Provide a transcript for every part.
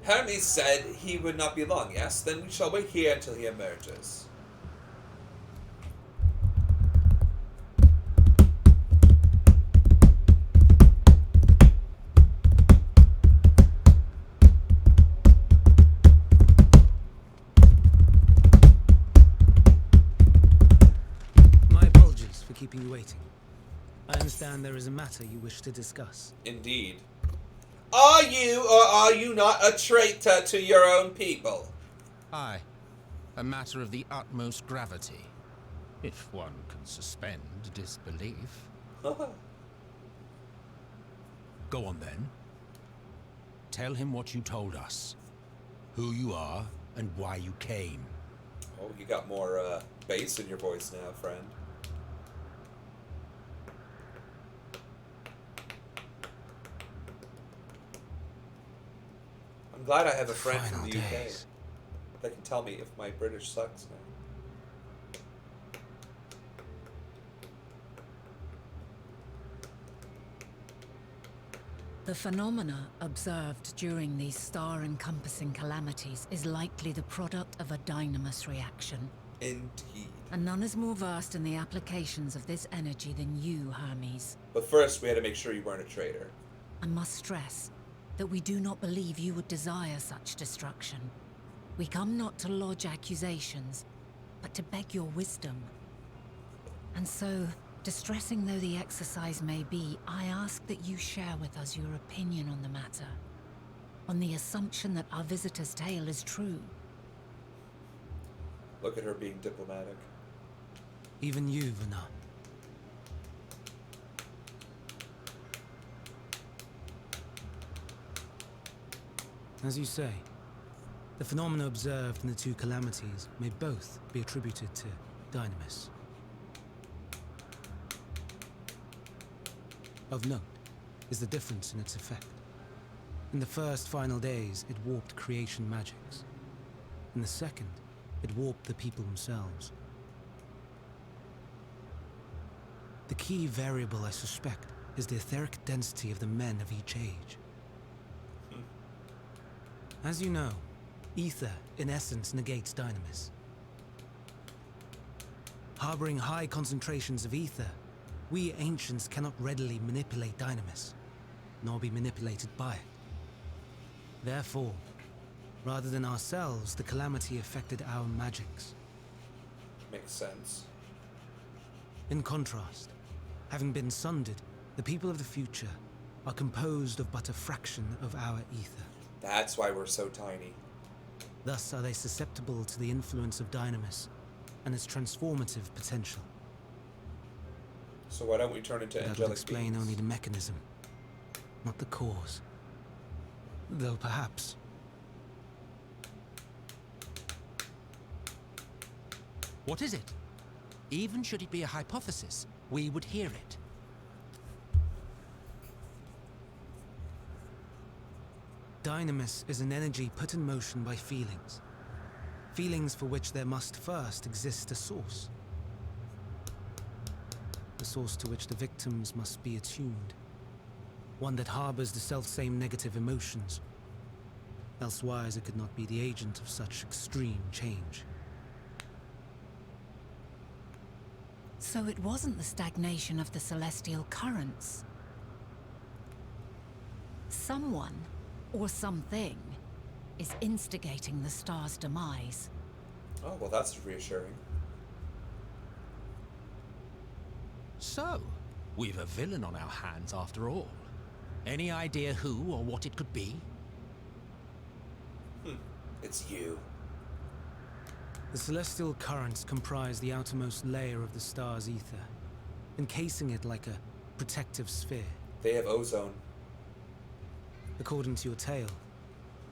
Hermes said he would not be long, yes? Then we shall wait here until he emerges. My apologies for keeping you waiting. I understand there is a matter you wish to discuss. Indeed. Are you or are you not a traitor to your own people? Aye. A matter of the utmost gravity. If one can suspend disbelief. Go on then. Tell him what you told us. Who you are and why you came. Oh, you got more bass in your voice now, friend. I'm glad I have a friend from the UK that can tell me if my British sucks now. The phenomena observed during these star-encompassing calamities is likely the product of a dynamis reaction. Indeed. And none is more versed in the applications of this energy than you, Hermes. But first, we had to make sure you weren't a traitor. I must stress that we do not believe you would desire such destruction. We come not to lodge accusations, but to beg your wisdom. And so, distressing though the exercise may be, I ask that you share with us your opinion on the matter, on the assumption that our visitor's tale is true. Look at her being diplomatic. Even you, Vana. As you say, the phenomena observed in the two calamities may both be attributed to dynamis. Of note is the difference in its effect. In the first final days, it warped creation magics. In the second, it warped the people themselves. The key variable, I suspect, is the etheric density of the men of each age. As you know, ether, in essence, negates dynamis. Harboring high concentrations of ether, we ancients cannot readily manipulate dynamis, nor be manipulated by it. Therefore, rather than ourselves, the calamity affected our magics. Makes sense. In contrast, having been sundered, the people of the future are composed of but a fraction of our ether. That's why we're so tiny. Thus are they susceptible to the influence of dynamis and its transformative potential. So why don't we turn into That angelic will explain beings? only the mechanism, not the cause. Though perhaps. What is it? Even should it be a hypothesis, we would hear it. Dynamis is an energy put in motion by feelings. Feelings for which there must first exist a source. A source to which the victims must be attuned. One that harbors the selfsame negative emotions. Elsewise it could not be the agent of such extreme change. So it wasn't the stagnation of the celestial currents. Someone, or something, is instigating the star's demise. Oh, well, that's reassuring. So, we've a villain on our hands after all. Any idea who or what it could be? It's you. The celestial currents comprise the outermost layer of the star's ether, encasing it like a protective sphere. They have ozone. According to your tale,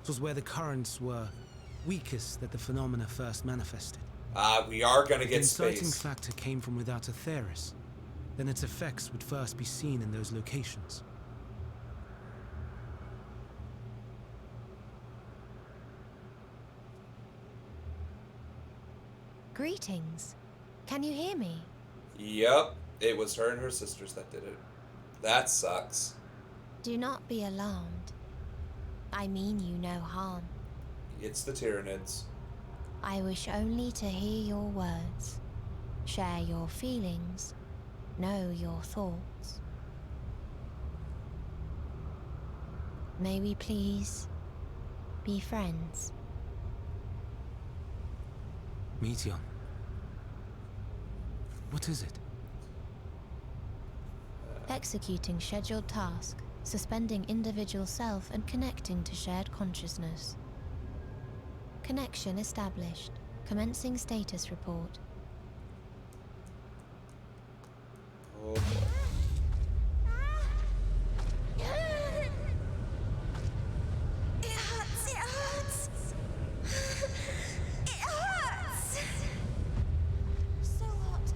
it was where the currents were weakest that the phenomena first manifested. We are gonna If get the inciting space. factor came from without a Theris, then its effects would first be seen in those locations. Greetings. Can you hear me? Yep, it was her and her sisters that did it. That sucks. Do not be alarmed. I mean you no harm. It's the Tyranids. I wish only to hear your words, share your feelings, know your thoughts. May we please be friends? Meteon. What is it? Executing scheduled task, suspending individual self and connecting to shared consciousness. Connection established. Commencing status report. Oh boy. It hurts, it hurts. It hurts. So hot,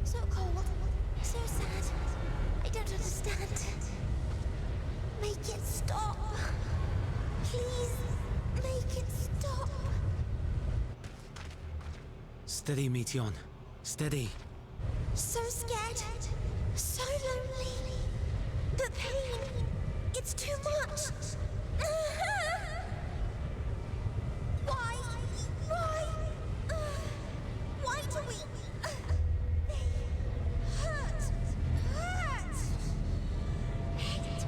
so cold, so sad. I don't understand. Make it stop. Please, make it stop. Steady, Meteon. Steady. So scared, so lonely. The pain, it's too much. Why? Why do we? They hurt. Hate.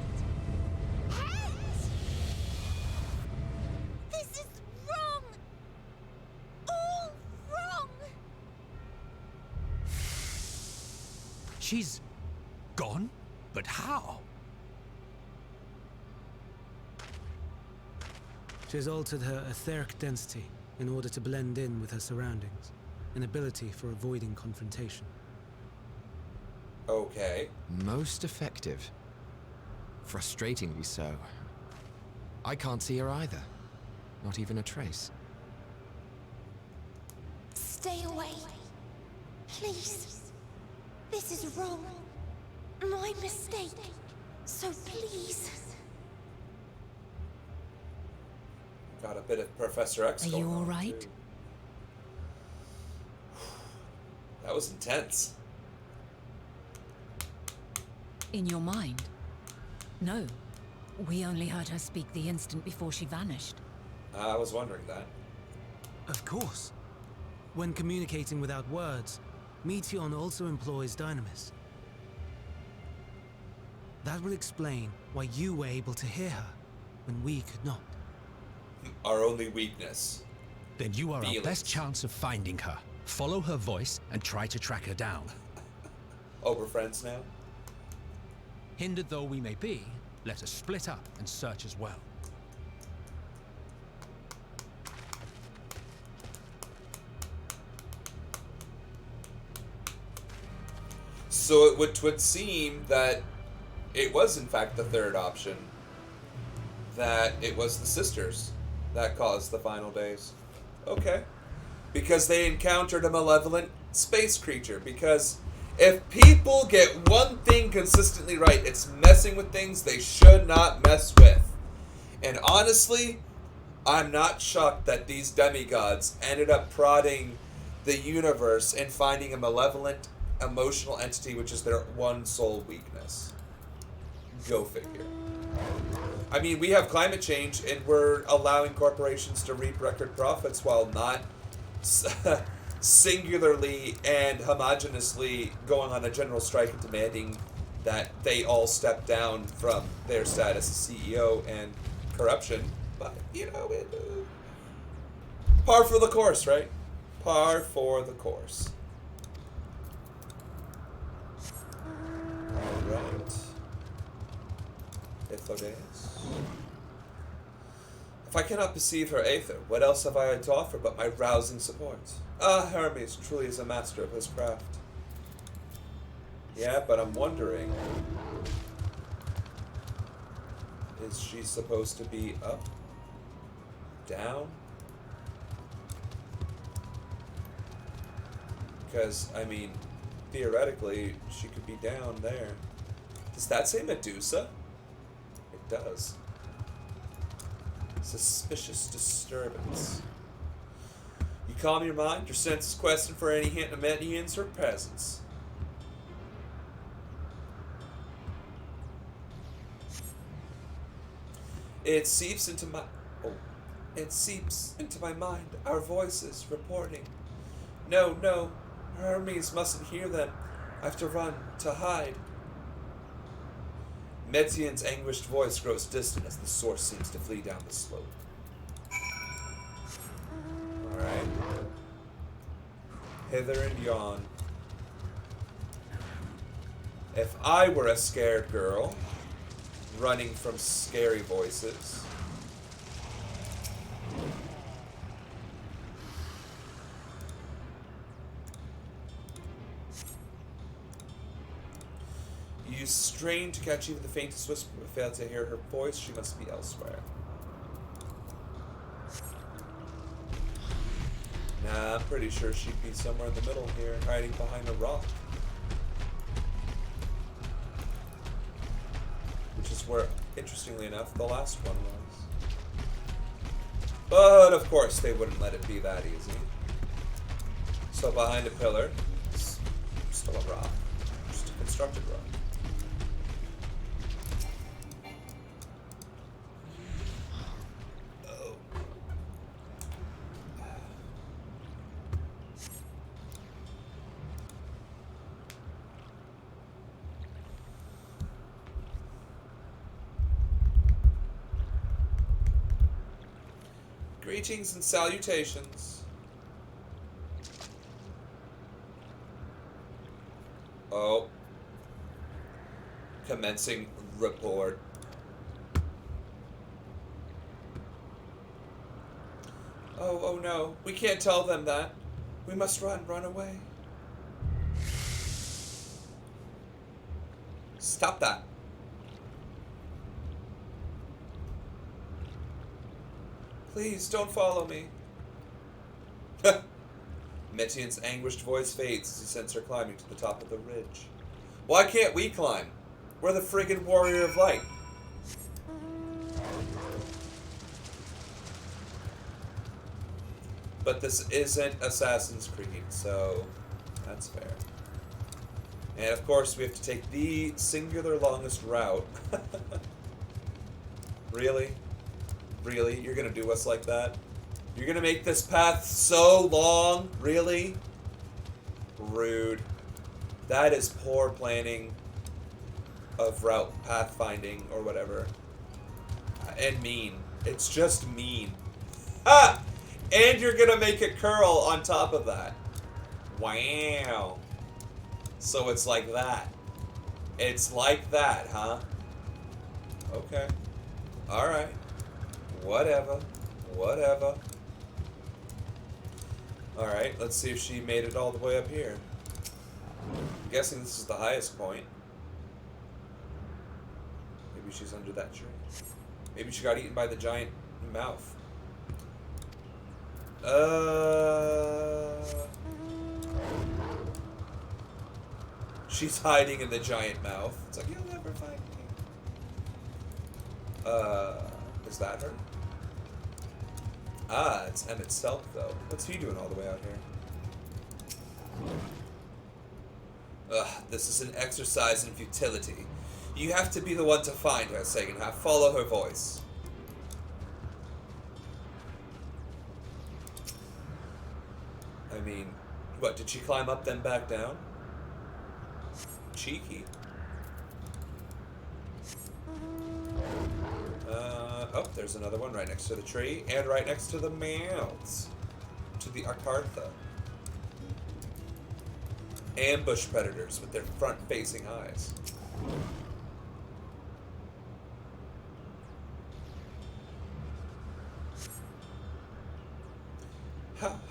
This is wrong. All wrong. She's gone? But how? She's altered her etheric density in order to blend in with her surroundings, an ability for avoiding confrontation. Okay. Most effective. Frustratingly so. I can't see her either. Not even a trace. Stay away. Please. This is wrong. My mistake. So please. Got a bit of Professor X Are going you all on, right? too. That was intense. In your mind? No. We only heard her speak the instant before she vanished. I was wondering that. Of course. When communicating without words, Meteon also employs Dynamis. That will explain why you were able to hear her when we could not. Our only weakness. Then you are Feelings. our best chance of finding her. Follow her voice and try to track her down. Oh, we're friends now? Hindered though we may be, let us split up and search as well. So it would seem that it was in fact the third option. That it was the sisters that caused the final days. Okay. Because they encountered a malevolent space creature. Because if people get one thing consistently right, it's messing with things they should not mess with. And honestly, I'm not shocked that these demigods ended up prodding the universe and finding a malevolent emotional entity which is their one sole weakness. Go figure. I mean, we have climate change and we're allowing corporations to reap record profits while not singularly and homogeneously going on a general strike and demanding that they all step down from their status as CEO and corruption. But, you know, par for the course, right? Par for the course. Alright. Ithodes. If I cannot perceive her aether, what else have I to offer but my rousing support? Ah, Hermes truly is a master of his craft. Yeah, but I'm wondering, is she supposed to be up? Down? Because, I mean, theoretically, she could be down there. Does that say Medusa? It does. Suspicious disturbance. You calm your mind, your senses question for any hint of Medion's her presence. It seeps into my... Oh. It seeps into my mind. Our voices reporting. No, no. Hermes mustn't hear them. I have to run, to hide. Metian's anguished voice grows distant as the source seems to flee down the slope. Alright. Hither and yon. If I were a scared girl, running from scary voices... You strain to catch even the faintest whisper, but fail to hear her voice. She must be elsewhere. Nah, I'm pretty sure she'd be somewhere in the middle here, hiding behind a rock. Which is where, interestingly enough, the last one was. But, of course, they wouldn't let it be that easy. So behind a pillar, still a rock. Just a constructed rock. Greetings and salutations. Oh. Commencing report. Oh no. We can't tell them that. We must run away. Stop that. Please, don't follow me. Metian's anguished voice fades as he sends her climbing to the top of the ridge. Why can't we climb? We're the friggin' warrior of light. But this isn't Assassin's Creed, so that's fair. And of course, we have to take the singular longest route. Really? Really? You're gonna do us like that? You're gonna make this path so long? Really? Rude. That is poor planning of route pathfinding or whatever. And mean. It's just mean. Ah! And you're gonna make it curl on top of that. Wow. So it's like that. It's like that, huh? Okay. Alright. Whatever. Whatever. Alright, let's see if she made it all the way up here. I'm guessing this is the highest point. Maybe she's under that tree. Maybe she got eaten by the giant mouth. She's hiding in the giant mouth. It's like, you'll never find me. Is that her? Ah, it's Emmett Selk, though. What's he doing all the way out here? Ugh, this is an exercise in futility. You have to be the one to find her, Sagan. Follow her voice. I mean, what, did she climb up then back down? Cheeky. Oh, there's another one right next to the tree, and right next to the mouths. To the Akartha. Ambush predators with their front-facing eyes.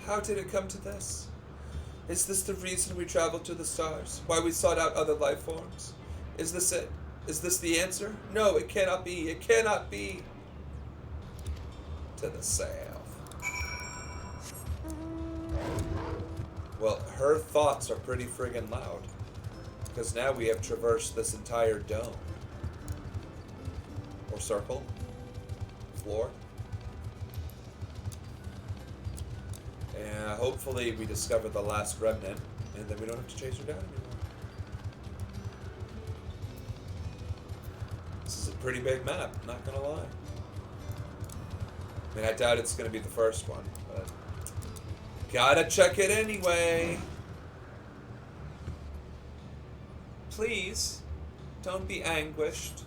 How did it come to this? Is this the reason we traveled to the stars? Why we sought out other life forms? Is this it? Is this the answer? No, it cannot be. It cannot be. To the south. Well, her thoughts are pretty friggin' loud. Because now we have traversed this entire dome. Or circle. Floor. And hopefully we discover the last remnant. And then we don't have to chase her down anymore. This is a pretty big map, not gonna lie. I mean, I doubt it's going to be the first one, but gotta check it anyway. Please, don't be anguished.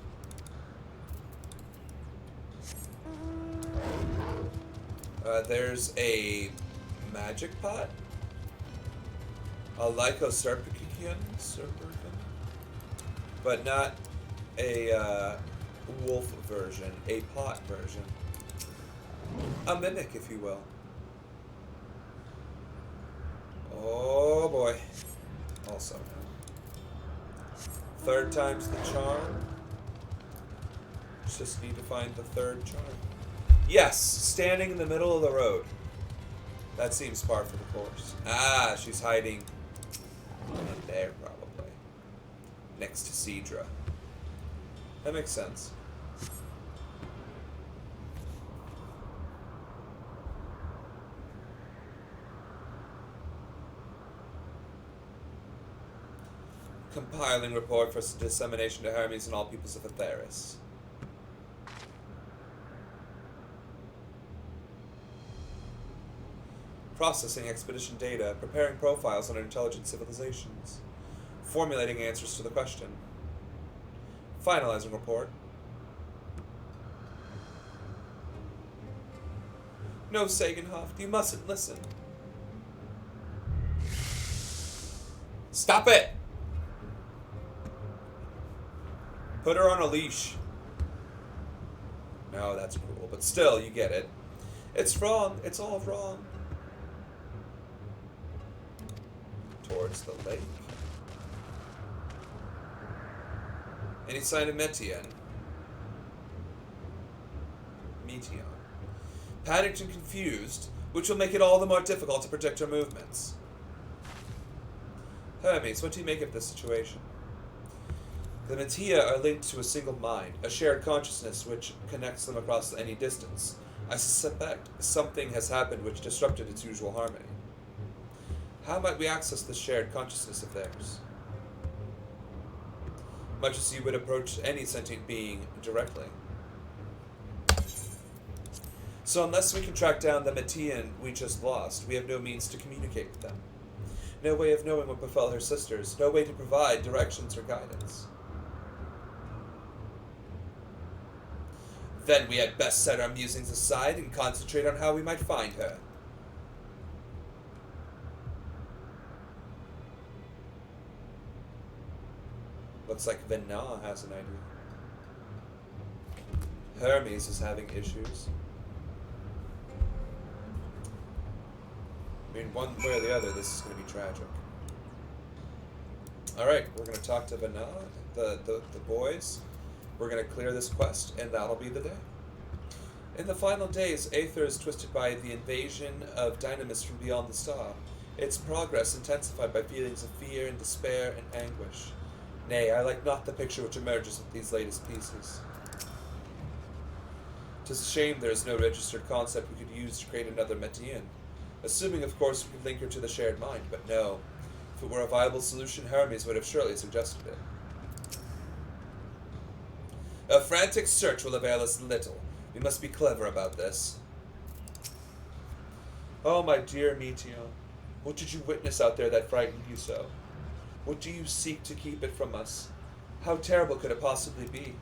There's a magic pot. A Lycoserpician, but not a wolf version, a pot version. A mimic, if you will. Oh boy. Also, third time's the charm. Just need to find the third charm. Yes, standing in the middle of the road. That seems par for the course. Ah, she's hiding in there, probably. Next to Cedra. That makes sense. Compiling report for dissemination to Hermes and all peoples of Atheris. Processing expedition data, preparing profiles on intelligent civilizations, formulating answers to the question, finalizing report. No, Sagenhoft, you mustn't listen. Stop it! Put her on a leash. No, that's cruel, but still, you get it. It's wrong. It's all wrong. Towards the lake. Any sign of Metion? Panicked and confused, which will make it all the more difficult to predict her movements. Hermes, what do you make of this situation? The Metia are linked to a single mind, a shared consciousness which connects them across any distance. I suspect something has happened which disrupted its usual harmony. How might we access this shared consciousness of theirs? Much as you would approach any sentient being directly. So unless we can track down the Metian we just lost, we have no means to communicate with them. No way of knowing what befell her sisters, no way to provide directions or guidance. Then we had best set our musings aside and concentrate on how we might find her. Looks like Vena has an idea. Hermes is having issues. I mean, one way or the other, this is going to be tragic. Alright, we're going to talk to Vena, the boys. We're going to clear this quest, and that'll be the day. In the final days, Aether is twisted by the invasion of dynamis from beyond the star. Its progress intensified by feelings of fear and despair and anguish. Nay, I like not the picture which emerges with these latest pieces. 'Tis a shame there is no registered concept we could use to create another Metian. Assuming, of course, we could link her to the shared mind, but no. If it were a viable solution, Hermes would have surely suggested it. A frantic search will avail us little. We must be clever about this. Oh, my dear Meteo, what did you witness out there that frightened you so? What do you seek to keep it from us? How terrible could it possibly be?